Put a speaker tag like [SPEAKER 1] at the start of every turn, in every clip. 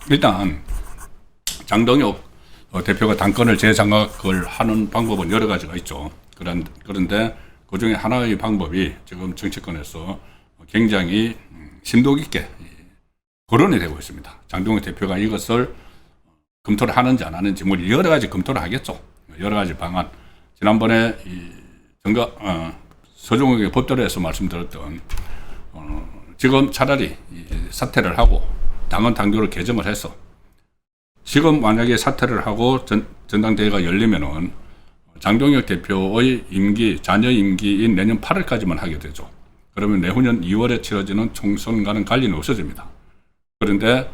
[SPEAKER 1] 일단 장동혁 대표가 당권을 재장악을 하는 방법은 여러 가지가 있죠. 그런데 그 중에 하나의 방법이 지금 정치권에서 굉장히 심도 깊게 거론이 되고 있습니다. 장동혁 대표가 이것을 검토를 하는지 안 하는지 뭐 여러 가지 검토를 하겠죠. 여러 가지 방안. 지난번에 서종욱의 법조에서 말씀드렸던 지금 차라리 사퇴를 하고 당헌 당규를 개정을 해서 지금 만약에 사퇴를 하고 전당대회가 열리면은 장동혁 대표의 임기, 잔여 임기인 내년 8월까지만 하게 되죠. 그러면 내후년 2월에 치러지는 총선과는 관련이 없어집니다. 그런데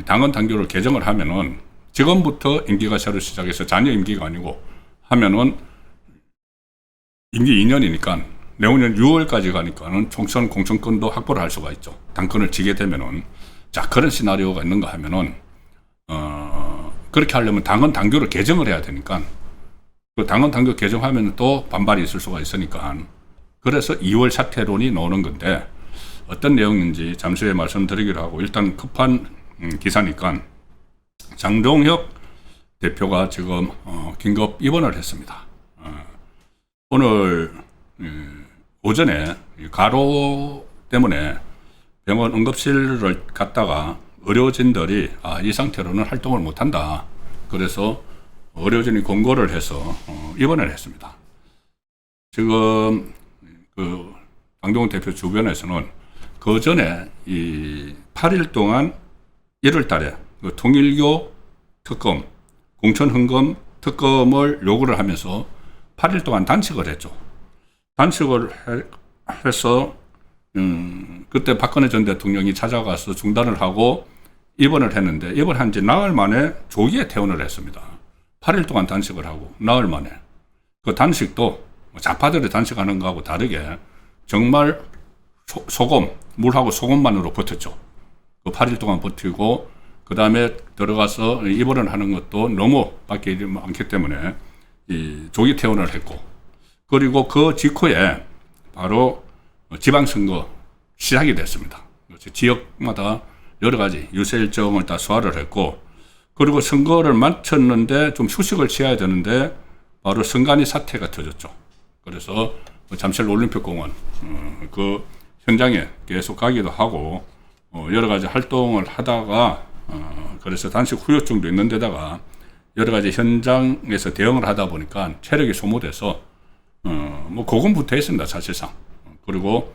[SPEAKER 1] 당헌 당규를 개정을 하면은 지금부터 임기가 새로 시작해서 잔여 임기가 아니고 하면은 임기 2년이니까 내후년 6월까지 가니까는 총선 공천권도 확보를 할 수가 있죠. 당권을 지게 되면은. 자, 그런 시나리오가 있는가 하면은, 그렇게 하려면 당헌 당규를 개정을 해야 되니까, 그 당헌 당규 개정하면 또 반발이 있을 수가 있으니까, 그래서 2월 사퇴론이 나오는 건데, 어떤 내용인지 잠시 후에 말씀드리기로 하고, 일단 급한 기사니까, 장동혁 대표가 지금, 긴급 입원을 했습니다. 오늘, 오전에 가로 때문에 병원 응급실을 갔다가 의료진들이 이 상태로는 활동을 못한다. 그래서 의료진이 권고를 해서 입원을 했습니다. 지금 그 장동훈 대표 주변에서는 그 전에 이 8일 동안 1월 달에 그 통일교 특검, 공천흥검 특검을 요구를 하면서 8일 동안 단식을 했죠. 단식을 해서 그때 박근혜 전 대통령이 찾아가서 중단을 하고 입원을 했는데 입원한 지 나흘 만에 조기에 퇴원을 했습니다. 8일 동안 단식을 하고 나흘 만에. 그 단식도 좌파들이 단식하는 거하고 다르게 정말 소금, 물하고 소금만으로 버텼죠. 그 8일 동안 버티고 그 다음에 들어가서 입원을 하는 것도 너무 밖에 일이 많기 때문에 이 조기 퇴원을 했고 그리고 그 직후에 바로 지방선거 시작이 됐습니다. 지역마다 여러 가지 유세 일정을 다 소화를 했고 그리고 선거를 마쳤는데 좀 휴식을 취해야 되는데 바로 선관위 사태가 터졌죠. 그래서 잠실 올림픽공원 그 현장에 계속 가기도 하고 여러 가지 활동을 하다가 그래서 단식 후유증도 있는 데다가 여러 가지 현장에서 대응을 하다 보니까 체력이 소모돼서 뭐 고군분투 했습니다, 사실상. 그리고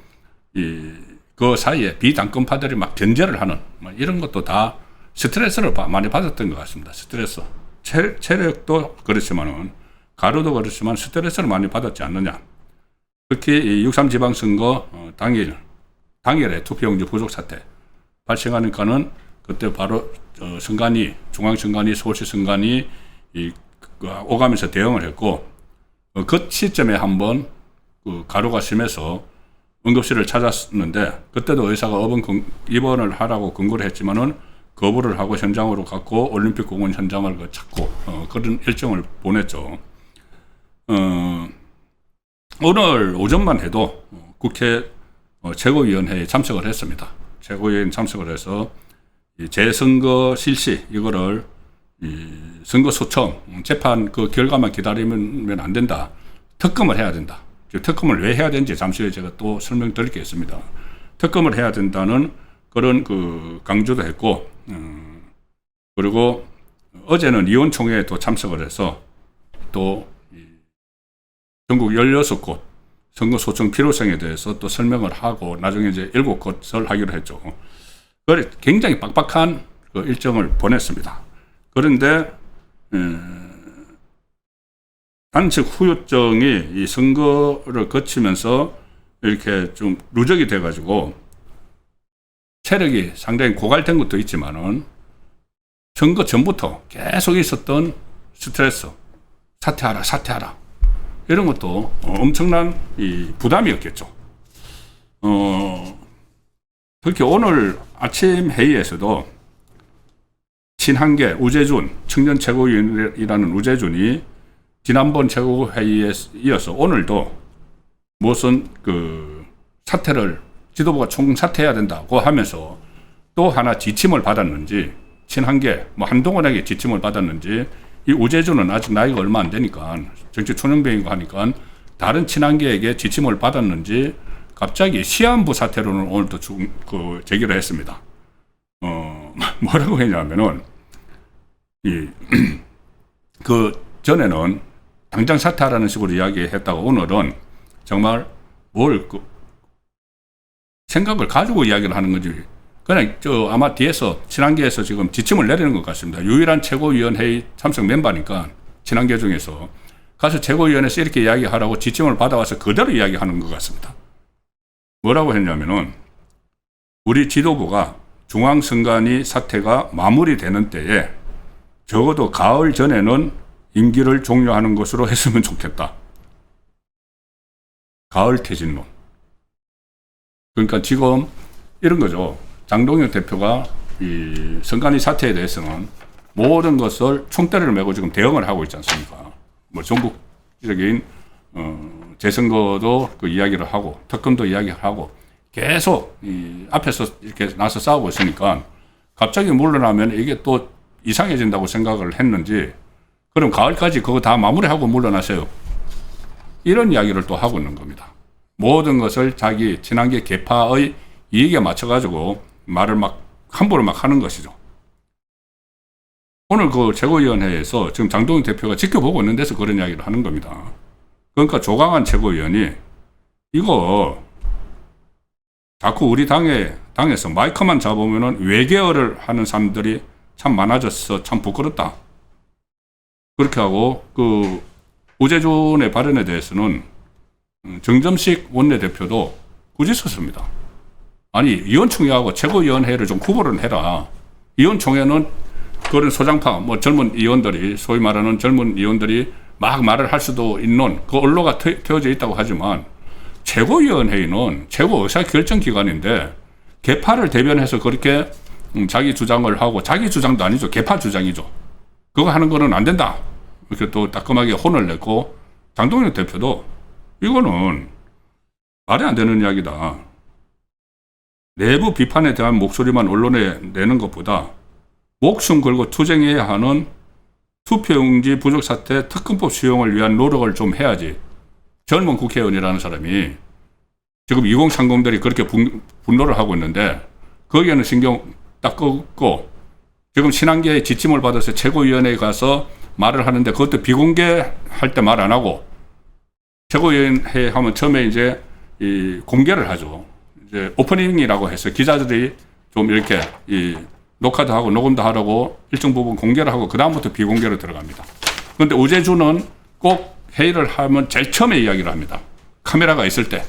[SPEAKER 1] 그 사이에 비당권파들이 막 견제를 하는 뭐 이런 것도 다 스트레스를 많이 받았던 것 같습니다. 스트레스. 체력도 그렇지만은 가로도 그렇지만 스트레스를 많이 받았지 않느냐. 특히 6.3 지방선거 당일에 투표용지 부족 사태 발생하니까는 그때 바로 선관위, 중앙선관위, 서울시 선관위 오가면서 대응을 했고 그 시점에 한번 가로가 심해서 응급실을 찾았는데 그때도 의사가 입원을 하라고 권고를 했지만은 거부를 하고 현장으로 갔고 올림픽공원 현장을 찾고 그런 일정을 보냈죠. 오늘 오전만 해도 국회 최고위원회에 참석을 했습니다. 최고위원 참석을 해서 재선거 실시 이거를 선거 소청 재판 그 결과만 기다리면 안 된다. 특검을 해야 된다. 특검을 왜 해야 되는지 잠시 후에 제가 또 설명드리겠습니다. 특검을 해야 된다는 그런 그 강조도 했고 그리고 어제는 의원총회에 또 참석을 해서 또 전국 16곳 선거 소청 필요성에 대해서 또 설명을 하고 나중에 이제 7곳을 하기로 했죠. 굉장히 빡빡한 그 일정을 보냈습니다. 그런데 단식 후유증이 이 선거를 거치면서 이렇게 좀 누적이 돼가지고 체력이 상당히 고갈된 것도 있지만은 선거 전부터 계속 있었던 스트레스, 사퇴하라 이런 것도 엄청난 이 부담이었겠죠. 특히 오늘 아침 회의에서도 친한계 우재준 청년 최고위원이라는 우재준이 지난번 최고회의에 이어서 오늘도 무슨 사퇴를 지도부가 총사퇴해야 된다고 하면서 또 하나 지침을 받았는지, 친한계, 한동훈에게 지침을 받았는지, 이 우재준은 아직 나이가 얼마 안 되니까 정치 초년병이고 하니까 다른 친한계에게 지침을 받았는지 갑자기 시한부 사퇴론을 오늘도 제기를 했습니다. 뭐라고 했냐면은, 전에는 당장 사퇴하라는 식으로 이야기했다가 오늘은 정말 생각을 가지고 이야기를 하는 건지, 그냥 아마 뒤에서 친한계에서 지금 지침을 내리는 것 같습니다. 유일한 최고위원회의 참석 멤버니까 친한계 중에서 가서 최고위원회에서 이렇게 이야기하라고 지침을 받아와서 그대로 이야기하는 것 같습니다. 뭐라고 했냐면은, 우리 지도부가 중앙선관위 사태가 마무리되는 때에 적어도 가을 전에는 임기를 종료하는 것으로 했으면 좋겠다. 가을 퇴진론. 그러니까 지금 이런 거죠. 장동혁 대표가 이 선관위 사태에 대해서는 모든 것을 총대를 메고 지금 대응을 하고 있지 않습니까? 전국적인 재선거도 이야기를 하고 특검도 이야기를 하고 계속 앞에서 이렇게 나서 싸우고 있으니까 갑자기 물러나면 이게 또 이상해진다고 생각을 했는지, 그럼 가을까지 그거 다 마무리하고 물러나세요. 이런 이야기를 또 하고 있는 겁니다. 모든 것을 자기 친한계 계파의 이익에 맞춰가지고 말을 함부로 하는 것이죠. 오늘 최고위원회에서 지금 장동혁 대표가 지켜보고 있는 데서 그런 이야기를 하는 겁니다. 그러니까 조강한 최고위원이 이거 자꾸 우리 당에서 마이크만 잡으면은 외계어를 하는 사람들이 참 많아져서 참 부끄럽다. 그렇게 하고 우재준의 발언에 대해서는 정점식 원내대표도 꾸짖었습니다. 아니, 의원총회하고 최고위원회를 좀 구분을 해라. 의원총회는 그런 소장파, 젊은 의원들이, 소위 말하는 젊은 의원들이 막 말을 할 수도 있는 그 언로가 트여져 있다고 하지만, 최고위원회의는 최고 의사결정기관인데 계파를 대변해서 그렇게 자기 주장을 하고, 자기 주장도 아니죠. 계파 주장이죠. 그거 하는 거는 안 된다. 이렇게 또 따끔하게 혼을 냈고, 장동혁 대표도 이거는 말이 안 되는 이야기다. 내부 비판에 대한 목소리만 언론에 내는 것보다 목숨 걸고 투쟁해야 하는 투표용지 부족 사태 특검법 수용을 위한 노력을 좀 해야지. 젊은 국회의원이라는 사람이 지금 2030들이 그렇게 분노를 하고 있는데 거기에는 신경 딱 끄고, 지금 친한계의 지침을 받아서 최고위원회에 가서 말을 하는데 그것도 비공개할 때 말 안 하고, 최고위원회 하면 처음에 이제 공개를 하죠. 이제 오프닝이라고 해서 기자들이 좀 이렇게 녹화도 하고 녹음도 하라고 일정 부분 공개를 하고 그다음부터 비공개로 들어갑니다. 그런데 우재준은 꼭 회의를 하면 제일 처음에 이야기를 합니다. 카메라가 있을 때.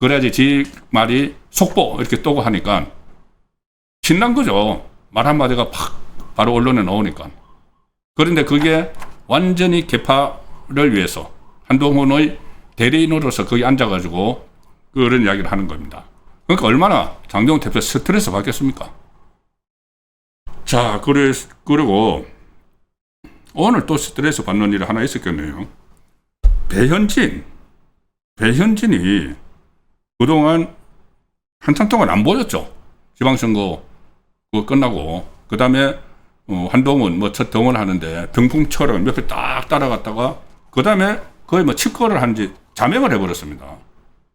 [SPEAKER 1] 그래야지 지 말이 속보 이렇게 떠고 하니까 신난 거죠. 말 한마디가 바로 언론에 나오니까. 그런데 그게 완전히 개파를 위해서 한동훈의 대리인으로서 거기 앉아가지고 그런 이야기를 하는 겁니다. 그러니까 얼마나 장동훈 대표 스트레스 받겠습니까? 자, 그리고 오늘 또 스트레스 받는 일이 하나 있었겠네요. 배현진이 그동안 한참 동안 안 보였죠. 지방선거 그거 끝나고. 그 다음에 한동훈 첫 등원하는데 병풍처럼 옆에 딱 따라갔다가 그 다음에 거의 칩거를 한지 자명을 해버렸습니다.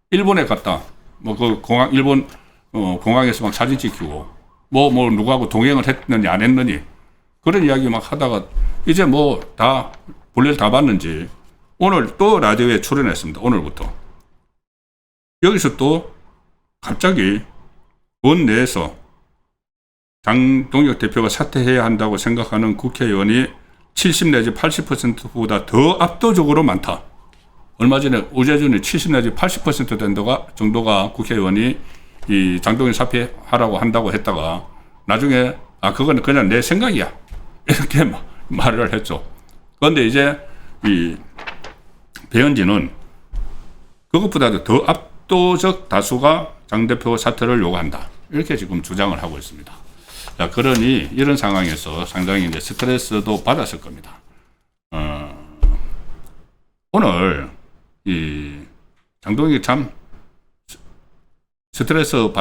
[SPEAKER 1] 일본에 갔다. 일본 공항에서 막 사진 찍히고 누구하고 동행을 했느니 안 했느니 그런 이야기 막 하다가 이제 다 볼일 다 봤는지 오늘 또 라디오에 출연했습니다. 오늘부터. 여기서 또 갑자기 원내에서 장동혁 대표가 사퇴해야 한다고 생각하는 국회의원이 70 내지 80%보다 더 압도적으로 많다. 얼마 전에 우재준이 70 내지 80% 정도가 국회의원이 이 장동혁 사퇴하라고 한다고 했다가 나중에 그건 그냥 내 생각이야. 이렇게 말을 했죠. 그런데 이제 이 배현진은 그것보다도 더 압도적 다수가 장 대표 사퇴를 요구한다. 이렇게 지금 주장을 하고 있습니다. 자, 그러니 이런 상황에서 상당히 이제 스트레스도 받았을 겁니다. 오늘 이 장동혁이 참 스트레스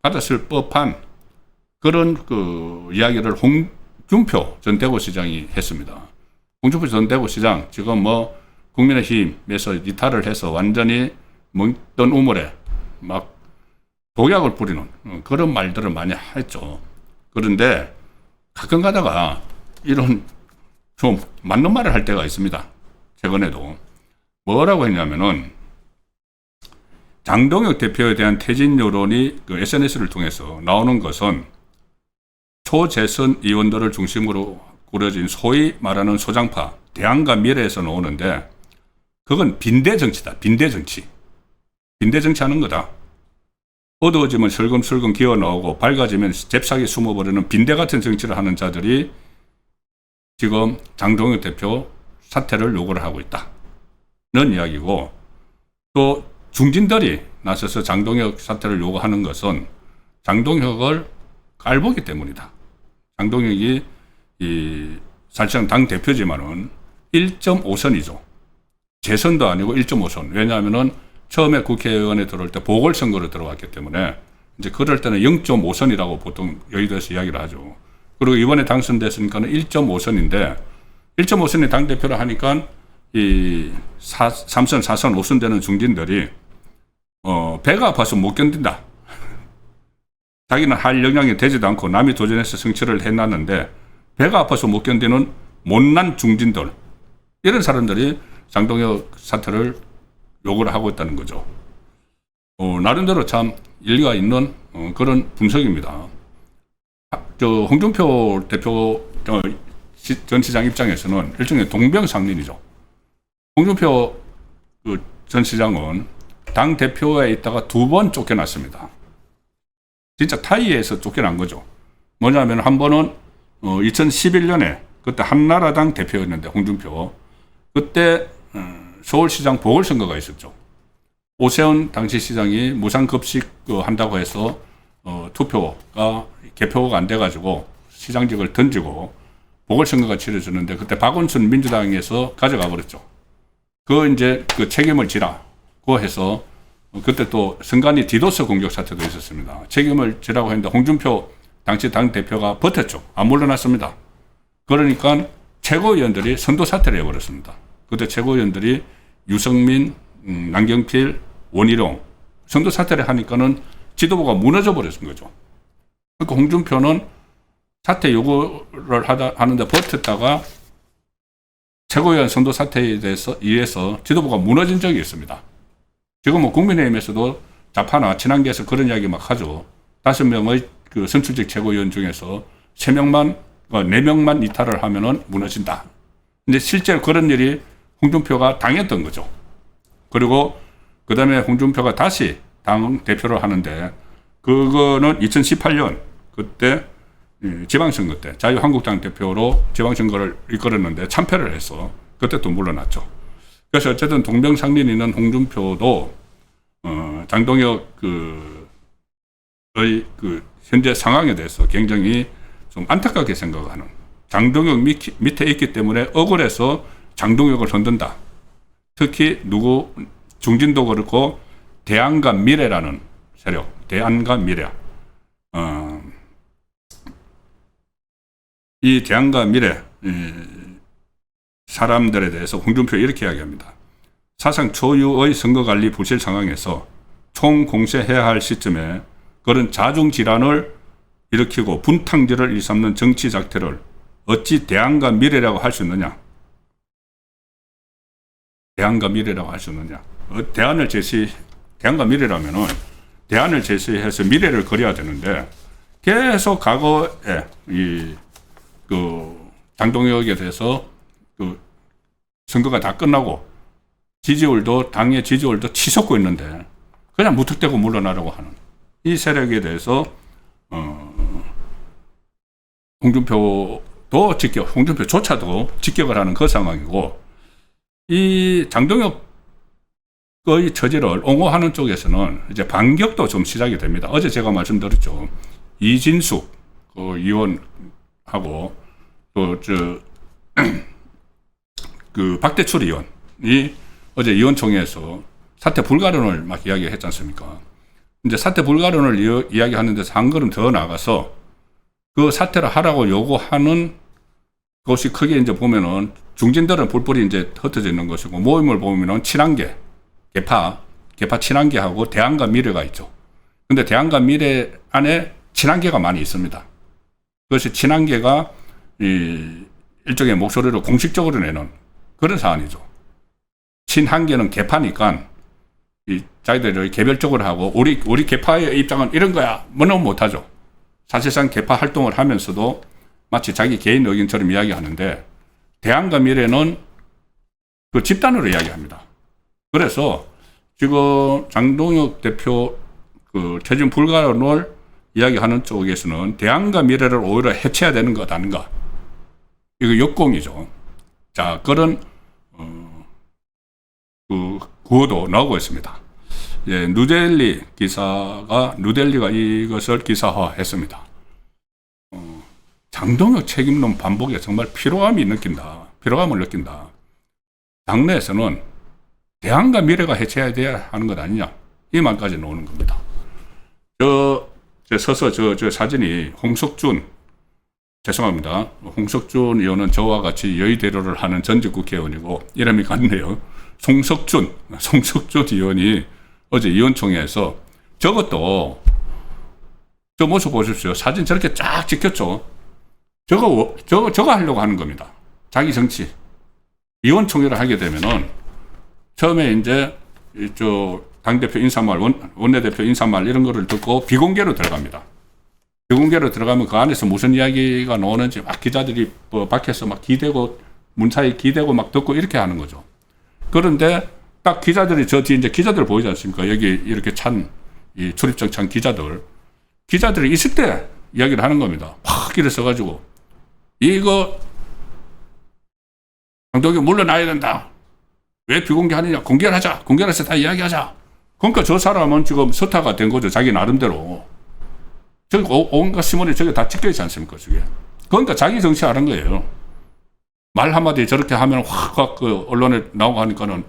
[SPEAKER 1] 받았을 법한 그런 그 이야기를 홍준표 전 대구시장이 했습니다. 홍준표 전 대구시장 지금 뭐 국민의힘에서 이탈을 해서 완전히 멍던 우물에 막 독약을 뿌리는 그런 말들을 많이 했죠. 그런데 가끔 가다가 이런 좀 맞는 말을 할 때가 있습니다. 최근에도 뭐라고 했냐면은 장동혁 대표에 대한 퇴진 여론이 그 SNS를 통해서 나오는 것은 초재선 의원들을 중심으로 꾸려진 소위 말하는 소장파 대안과 미래에서 나오는데 그건 빈대 정치다. 빈대 정치. 빈대 정치하는 거다. 어두워지면 슬금슬금 기어 나오고 밝아지면 잽싸게 숨어버리는 빈대 같은 정치를 하는 자들이 지금 장동혁 대표 사퇴를 요구를 하고 있다는 이야기고, 또 중진들이 나서서 장동혁 사퇴를 요구하는 것은 장동혁을 깔보기 때문이다. 장동혁이 사실상 당 대표지만은 1.5선이죠. 재선도 아니고 1.5선. 왜냐하면은 처음에 국회의원에 들어올 때 보궐선거로 들어왔기 때문에 이제 그럴 때는 0.5선이라고 보통 여의도에서 이야기를 하죠. 그리고 이번에 당선됐으니까는 1.5선인데 1.5선이 당대표를 하니까 이 3선, 4선, 5선 되는 중진들이 배가 아파서 못 견딘다. 자기는 할 역량이 되지도 않고 남이 도전해서 성취를 해놨는데 배가 아파서 못 견디는 못난 중진들, 이런 사람들이 장동혁 사퇴를 요구를 하고 있다는 거죠. 나름대로 참 일리가 있는 그런 분석입니다. 홍준표 대표 전 시장 입장에서는 일종의 동병상련이죠. 홍준표 전 시장은 당 대표에 있다가 2번 쫓겨났습니다. 진짜 타이에서 쫓겨난 거죠. 뭐냐면 한 번은 2011년에 그때 한나라당 대표였는데 홍준표, 그때 서울시장 보궐선거가 있었죠. 오세훈 당시 시장이 무상급식 한다고 해서 투표가 개표가 안 돼가지고 시장직을 던지고 보궐선거가 치러졌는데 그때 박원순 민주당에서 가져가 버렸죠. 이제 그 책임을 지라고 해서 그때 또 선관위 디도스 공격 사태도 있었습니다. 책임을 지라고 했는데 홍준표 당시 당 대표가 버텼죠. 안 물러났습니다. 그러니까 최고위원들이 선도 사퇴를 해버렸습니다. 그때 최고위원들이 유승민, 남경필, 원희룡 선도 사퇴를 하니까는 지도부가 무너져 버렸은 거죠. 그러니까 홍준표는 사퇴 요구를 하는데 버텼다가 최고위원 선도 사퇴에 의해서 지도부가 무너진 적이 있습니다. 지금 뭐 국민의힘에서도 자파나 친한계에서 그런 이야기 막 하죠. 5명의 그 선출직 최고위원 중에서 4명만 이탈을 하면은 무너진다. 근데 실제로 그런 일이 홍준표가 당했던 거죠. 그리고 그 다음에 홍준표가 다시 당 대표를 하는데 그거는 2018년 그때 지방선거 때 자유한국당 대표로 지방선거를 이끌었는데 참패를 해서 그때 또 물러났죠. 그래서 어쨌든 동병상련이 있는 홍준표도 장동혁 현재 상황에 대해서 굉장히 좀 안타깝게 생각하는, 장동혁 밑에 있기 때문에 억울해서 장동혁을 흔든다. 특히 중진도 그렇고 대안과 미래라는 세력, 대안과 미래. 이 대안과 미래 사람들에 대해서 홍준표 이렇게 이야기합니다. 사상 초유의 선거관리 부실 상황에서 총공세해야 할 시점에 그런 자중질환을 일으키고 분탕질을 일삼는 정치 작태를 어찌 대안과 미래라고 할 수 있느냐. 대안과 미래라고 할 수 있느냐. 대안과 미래라면은 대안을 제시해서 미래를 그려야 되는데 계속 과거에 장동혁에 대해서 선거가 다 끝나고 당의 지지율도 치솟고 있는데 그냥 무턱대고 물러나려고 하는 이 세력에 대해서 홍준표조차도 직격을 하는 그 상황이고, 이 장동혁의 처지를 옹호하는 쪽에서는 이제 반격도 좀 시작이 됩니다. 어제 제가 말씀드렸죠. 이진숙 의원하고 박대출 의원이 어제 의원총회에서 사퇴 불가론을 막 이야기했지 않습니까? 이제 사퇴 불가론을 이야기하는 데서 한 걸음 더 나가서 그 사퇴를 하라고 요구하는 것이 크게 이제 보면은 중진들은 뿔뿔이 이제 흩어져 있는 것이고 모임을 보면은 친한계, 개파 친한계하고 대안과 미래가 있죠. 근데 대안과 미래 안에 친한계가 많이 있습니다. 그것이 친한계가 일종의 목소리를 공식적으로 내는 그런 사안이죠. 친한계는 개파니까 자기들이 개별적으로 하고 우리 개파의 입장은 이런 거야. 뭐는 못하죠. 사실상 개파 활동을 하면서도 마치 자기 개인 의견처럼 이야기하는데 대안과 미래는 그 집단으로 이야기합니다. 그래서 지금 장동혁 대표 그 퇴진 불가론을 이야기하는 쪽에서는 대안과 미래를 오히려 해체해야 되는 것 아닌가. 이거 역공이죠. 자, 그런 그 구호도 나오고 있습니다. 예, 누델리가 이것을 기사화했습니다. 장동혁 책임론 반복에 정말 피로감을 느낀다. 당내에서는 대안과 미래가 해체해야 돼야 하는 것 아니냐. 이 말까지 나오는 겁니다. 저 사진이 홍석준 의원은 저와 같이 여의대로를 하는 전직 국회의원이고 이름이 같네요. 송석준 의원이 어제 의원총회에서 저것도 저 모습 보십시오. 사진 저렇게 쫙 찍혔죠. 저거 하려고 하는 겁니다. 자기 정치. 의원총회를 하게 되면은 처음에 이제 당대표 인사말, 원내대표 인사말 이런 거를 듣고 비공개로 들어갑니다. 비공개로 들어가면 그 안에서 무슨 이야기가 나오는지 막 기자들이 밖에서 막 기대고 문사에 기대고 막 듣고 이렇게 하는 거죠. 그런데 딱 기자들이 저 뒤에 이제 기자들 보이지 않습니까? 여기 이렇게 이 출입증 찬 기자들이 있을 때 이야기를 하는 겁니다. 팍 길을 써가지고 이거 장동혁 물러나야 된다. 왜 비공개하느냐? 공개를 해서 다 이야기하자. 그러니까 저 사람은 지금 스타가 된 거죠. 자기 나름대로. 저기 온갖 신문에 저게 다 찍혀 있지 않습니까? 저게. 그러니까 자기 정치하는 거예요. 말 한마디 저렇게 하면 확 그 언론에 나오고 하니까는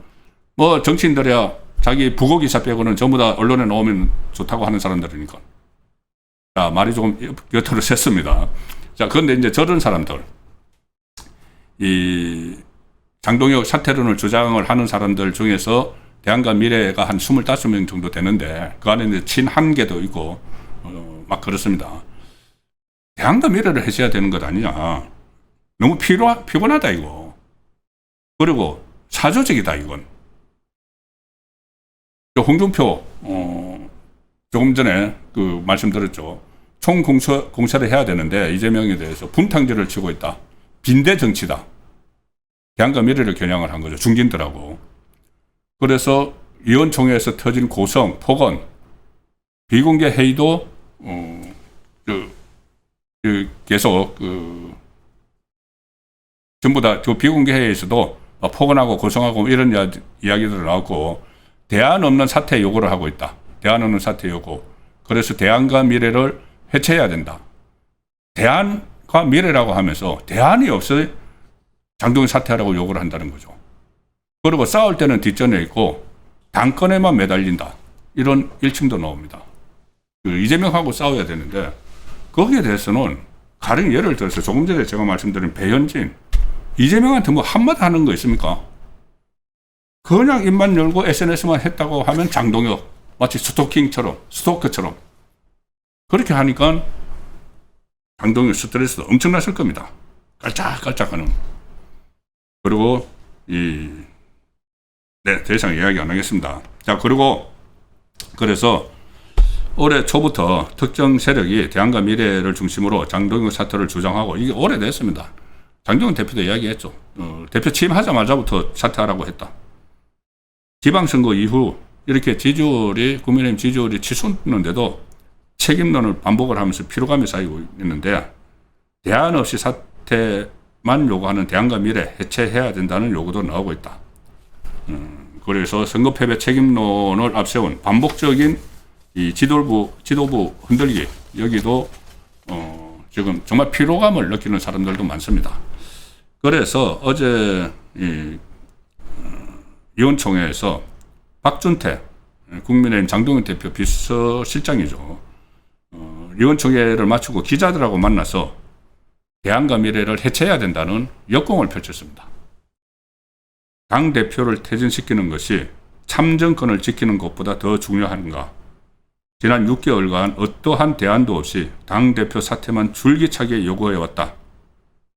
[SPEAKER 1] 뭐 정치인들이야 자기 부고 기사 빼고는 전부 다 언론에 나오면 좋다고 하는 사람들이니까. 자, 말이 조금 곁으로 샜습니다. 자, 그런데 이제 저런 사람들, 이 장동혁 사퇴론을 주장을 하는 사람들 중에서 대안과 미래가 한 25명 정도 되는데 그 안에 이제 친한계도 있고 막 그렇습니다. 대안과 미래를 해줘야 되는 것 아니냐. 너무 피곤하다 이거. 그리고 사조직이다 이건. 홍준표 조금 전에 그 말씀드렸죠. 총공천을 해야 되는데 이재명에 대해서 분탕질을 치고 있다. 빈대 정치다. 대안과 미래를 겨냥을 한 거죠. 중진들하고. 그래서 의원총회에서 터진 고성, 폭언, 비공개 회의도 계속 전부 다 그 비공개 회의에서도 폭언하고 고성하고 이런 이야기들 나왔고 대안 없는 사퇴 요구를 하고 있다. 대안 없는 사퇴 요구. 그래서 대안과 미래를 해체해야 된다. 대안과 미래라고 하면서 대안이 없어요. 장동혁 사퇴하라고 요구를 한다는 거죠. 그리고 싸울 때는 뒷전에 있고 당권에만 매달린다. 이런 일침도 나옵니다. 이재명하고 싸워야 되는데 거기에 대해서는 가령 예를 들어서 조금 전에 제가 말씀드린 배현진, 이재명한테 뭐 한마디 하는 거 있습니까? 그냥 입만 열고 SNS만 했다고 하면 장동혁, 마치 스토커처럼 그렇게 하니까 장동혁 스트레스도 엄청났을 겁니다. 깔짝깔짝 하는. 그리고 더 이상 이야기 안 하겠습니다. 자, 그래서 올해 초부터 특정 세력이 대안과 미래를 중심으로 장동혁 사퇴를 주장하고 이게 오래됐습니다. 장동혁 대표도 이야기했죠. 대표 취임하자마자부터 사퇴하라고 했다. 지방선거 이후 이렇게 국민의힘 지지율이 치솟는데도 책임론을 반복을 하면서 피로감이 쌓이고 있는데 대안 없이 사퇴만 요구하는 대안과 미래 해체해야 된다는 요구도 나오고 있다. 그래서 선거 패배 책임론을 앞세운 반복적인 이 지도부 흔들기, 여기도 지금 정말 피로감을 느끼는 사람들도 많습니다. 그래서 어제 의원총회에서 박준태 국민의힘 장동현 대표 비서실장이죠. 의원총회를 마치고 기자들하고 만나서 대안과 미래를 해체해야 된다는 역공을 펼쳤습니다. 당대표를 퇴진시키는 것이 참정권을 지키는 것보다 더 중요한가? 지난 6개월간 어떠한 대안도 없이 당대표 사퇴만 줄기차게 요구해왔다.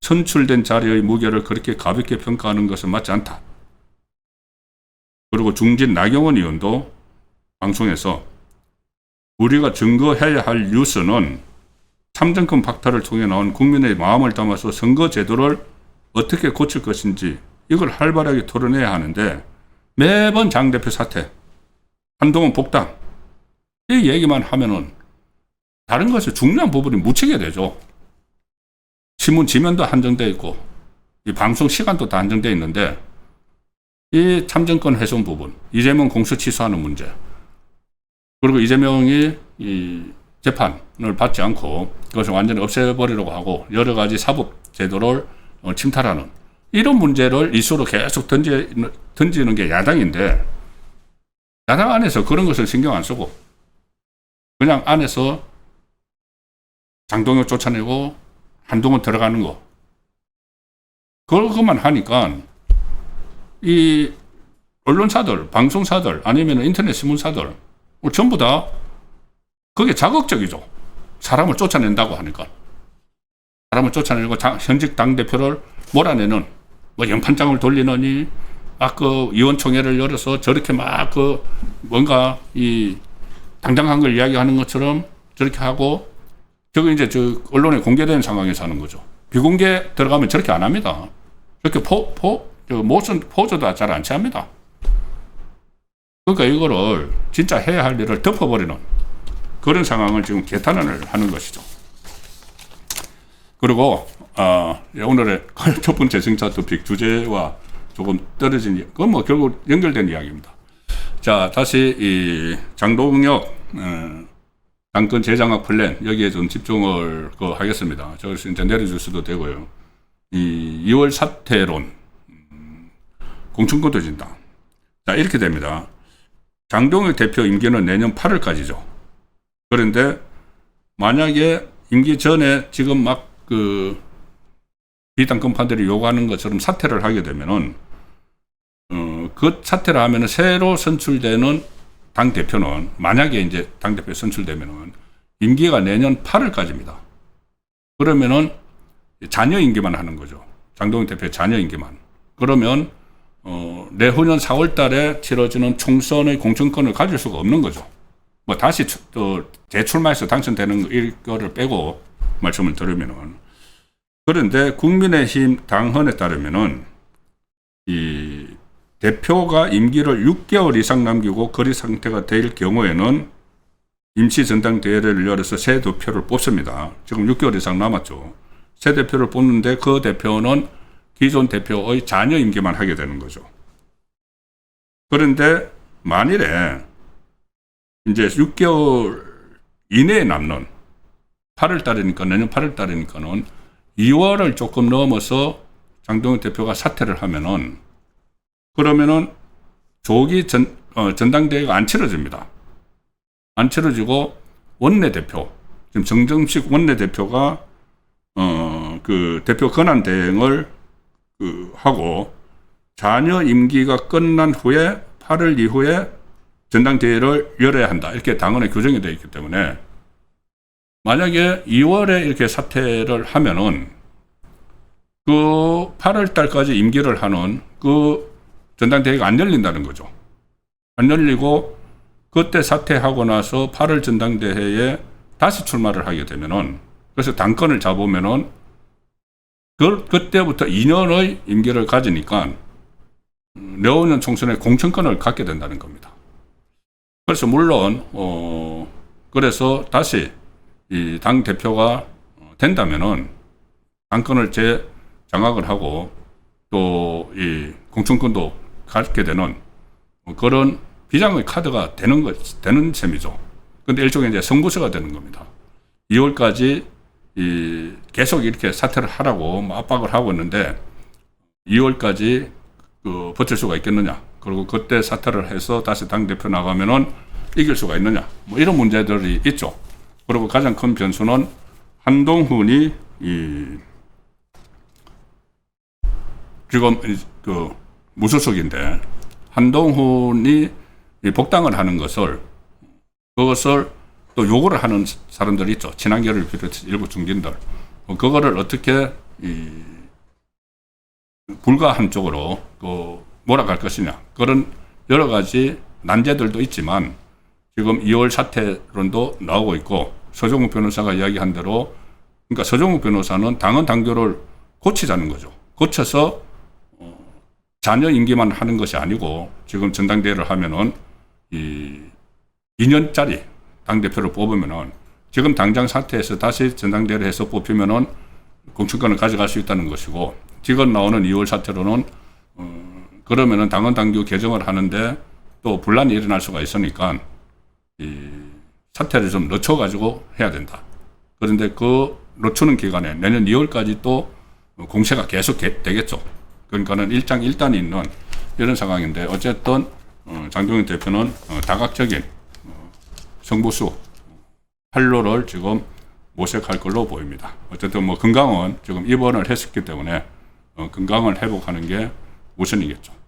[SPEAKER 1] 선출된 자리의 무게를 그렇게 가볍게 평가하는 것은 맞지 않다. 그리고 중진 나경원 의원도 방송에서 우리가 증거해야 할 뉴스는 참정권 박탈을 통해 나온 국민의 마음을 담아서 선거 제도를 어떻게 고칠 것인지 이걸 활발하게 토론해야 하는데 매번 장 대표 사퇴, 한동훈 복당 이 얘기만 하면은 다른 것에 중요한 부분이 묻히게 되죠. 신문 지면도 한정되어 있고 이 방송 시간도 다 한정되어 있는데 이 참정권 훼손 부분, 이재명 공수 취소하는 문제, 그리고 이재명이 이 재판을 받지 않고 그것을 완전히 없애버리려고 하고 여러 가지 사법 제도를 침탈하는 이런 문제를 이슈로 계속 던지는 게 야당인데 야당 안에서 그런 것을 신경 안 쓰고 그냥 안에서 장동혁 쫓아내고 한동훈 들어가는 거 그것만 하니까 이 언론사들, 방송사들 아니면 인터넷 신문사들 전부 다 그게 자극적이죠. 사람을 쫓아낸다고 하니까. 사람을 쫓아내고 현직 당대표를 몰아내는 뭐 연판장을 돌리느니 막 그 의원총회를 열어서 저렇게 막 그 뭔가 이 당당한 걸 이야기하는 것처럼 저렇게 하고 저거 이제 저 언론에 공개된 상황에서 하는 거죠. 비공개 들어가면 저렇게 안 합니다. 저렇게 모션 포즈도 잘 안 취합니다. 그러니까 이거를 진짜 해야 할 일을 덮어버리는 그런 상황을 지금 개탄을 하는 것이죠. 그리고 오늘의 첫 번째 정차 토픽 주제와 조금 떨어진 그건 뭐 결국 연결된 이야기입니다. 자, 다시 이 장동혁 당권 재장악 플랜 여기에 좀 집중을 하겠습니다. 저기서 이제 내려줄 수도 되고요. 이 2월 사퇴론 공천권도 진다. 자, 이렇게 됩니다. 장동혁 대표 임기는 내년 8월까지죠. 그런데 만약에 임기 전에 지금 막 그 비당권파들이 요구하는 것처럼 사퇴를 하게 되면은 그 사퇴를 하면은 새로 선출되는 당 대표는 만약에 이제 당 대표 선출되면은 임기가 내년 8월까지입니다. 그러면은 자녀 임기만 하는 거죠. 장동혁 대표의 자녀 임기만. 그러면 내후년 4월 달에 치러지는 총선의 공천권을 가질 수가 없는 거죠. 뭐 다시 또 재출마해서 당선되는 이거를 빼고 말씀을 드리면은. 그런데 국민의힘 당헌에 따르면은 이 대표가 임기를 6개월 이상 남기고 거리 상태가 될 경우에는 임시 전당대회를 열어서 새 대표를 뽑습니다. 지금 6개월 이상 남았죠. 새 대표를 뽑는데 그 대표는 기존 대표의 자녀 임기만 하게 되는 거죠. 그런데 만일에 이제 6개월 이내에 남는 8월 달이니까 내년 8월 달이니까는 2월을 조금 넘어서 장동혁 대표가 사퇴를 하면은 그러면은 조기 전당대회가 안 치러집니다. 안 치러지고 원내대표 지금 정정식 원내대표가 그 대표 권한 대행을 하고 자녀 임기가 끝난 후에 8월 이후에 전당대회를 열어야 한다. 이렇게 당헌에 규정이 되어 있기 때문에 만약에 2월에 이렇게 사퇴를 하면은 그 8월 달까지 임기를 하는 그 전당대회가 안 열린다는 거죠. 안 열리고 그때 사퇴하고 나서 8월 전당대회에 다시 출마를 하게 되면은 그래서 당권을 잡으면은 그때부터 2년의 임기를 가지니까 내후년 총선에 공천권을 갖게 된다는 겁니다. 그래서 물론 그래서 다시 이 당 대표가 된다면은 당권을 재장악을 하고 또 이 공천권도 갖게 되는 그런 비장의 카드가 되는 셈이죠. 근데 일종의 이제 승부수가 되는 겁니다. 2월까지 계속 이렇게 사퇴를 하라고 압박을 하고 있는데 2월까지 버틸 수가 있겠느냐. 그리고 그때 사퇴를 해서 다시 당대표 나가면은 이길 수가 있느냐. 뭐 이런 문제들이 있죠. 그리고 가장 큰 변수는 한동훈이 지금 그 무소속인데 한동훈이 복당을 하는 그것을 또 요구를 하는 사람들이 있죠. 친한계를 비롯해서 일부 중진들. 그거를 어떻게 불가한 쪽으로 또 몰아갈 것이냐. 그런 여러 가지 난제들도 있지만 지금 2월 사퇴론도 나오고 있고 서정욱 변호사가 이야기한 대로 그러니까 서정욱 변호사는 당헌 당규를 고치자는 거죠. 고쳐서 자녀 임기만 하는 것이 아니고 지금 전당대회를 하면은 2년짜리 당대표를 뽑으면은 지금 당장 사퇴해서 다시 전당대회를 해서 뽑히면은 공천권을 가져갈 수 있다는 것이고 지금 나오는 2월 사퇴로는 그러면은 당헌 당규 개정을 하는데 또 분란이 일어날 수가 있으니까 사퇴를 좀 늦춰가지고 해야 된다. 그런데 그 늦추는 기간에 내년 2월까지 또 공세가 계속 되겠죠. 그러니까는 일장일단이 있는 이런 상황인데 어쨌든 장동현 대표는 다각적인 승부수 활로를 지금 모색할 걸로 보입니다. 어쨌든 뭐 건강은 지금 입원을 했었기 때문에 건강을 회복하는 게 우선이겠죠.